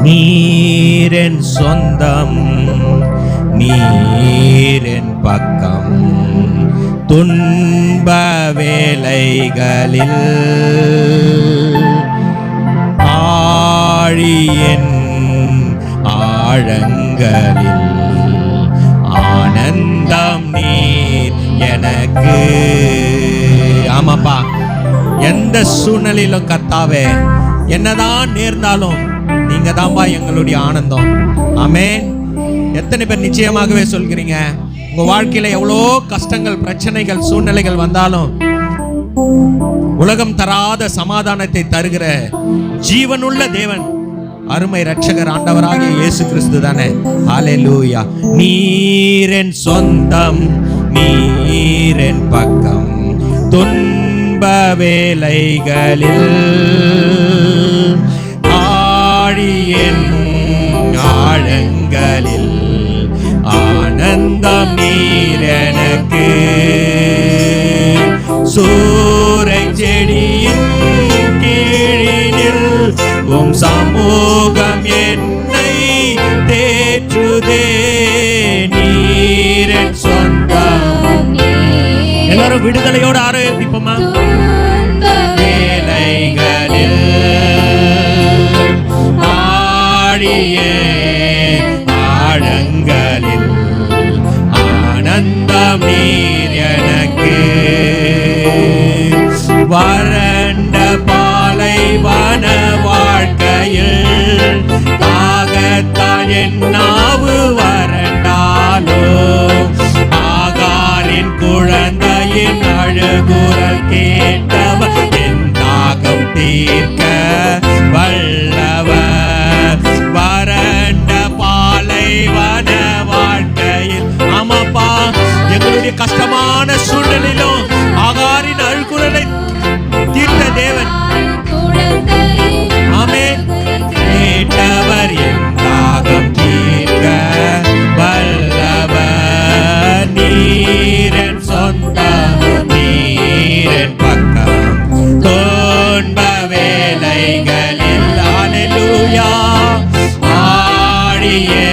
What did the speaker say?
நீரென் சொந்தம், நீரென் பக்கம், துன்ப வேளைகளில் ஆழியின் ஆழங்களில் ஆனந்தம் நீர் எனக்கு. ஆமாப்பா, எந்த சூழ்நிலையிலும் கர்த்தாவே, என்னதான் நேர்ந்தாலும் நீங்க தான்பா எங்களுடைய ஆனந்தம். ஆமென். எத்தனை பேர் நிச்சயமாகவே சொல்கிறீங்க, உங்க வாழ்க்கையில எவ்வளோ கஷ்டங்கள், பிரச்சனைகள், சூழ்நிலைகள் வந்தாலும் உலகம் தராத சமாதானத்தை தருகிற ஜீவனுள்ள தேவன் அருமை இரட்சகர் ஆண்டவராகிய இயேசு கிறிஸ்து தானே. ஹல்லேலூயா. நீரென் சொந்தம், நீரென் பக்கம், துன்ப வேளைகளில் ஆழியின் ஆழங்களில் ஆனந்தம் நீர் எனக்கு. சூரை செடியின் கீழினில் உம் சமூகம் என்னை தேற்றுதே. நீரென் சொந்தம். எல்லாரும் விடுதலையோடு ஆரம்பிப்போமா? வேளைகளில் ஆழியே ஆழங்களில் ஆனந்தம் நீர் எனக்கு. வறண்ட பாலைவன வாழ்க்கையில் தாகத்தால் என் நாவு வறண்டாலோ, ஆகாரின் குழந்தையின் அழுகுரல் கேட்டவர் என் தாகம் தீர்க்க வல்லவர். வறண்ட பாலைவன வாழ்க்கையில், ஆமாப்பா, எங்களுடைய கஷ்டமான சூழ்நிலையிலும் ஆகாரின் அழுகுரலை தீர்த்த தேவன். ஆமென். கேட்டவர் என் தாகம் தீர்க்க வல்லவர். நீரென் சொந்தம், நீரென் பக்கம், துன்ப வேளைகளில் ஹல்லேலூயா ஆழியே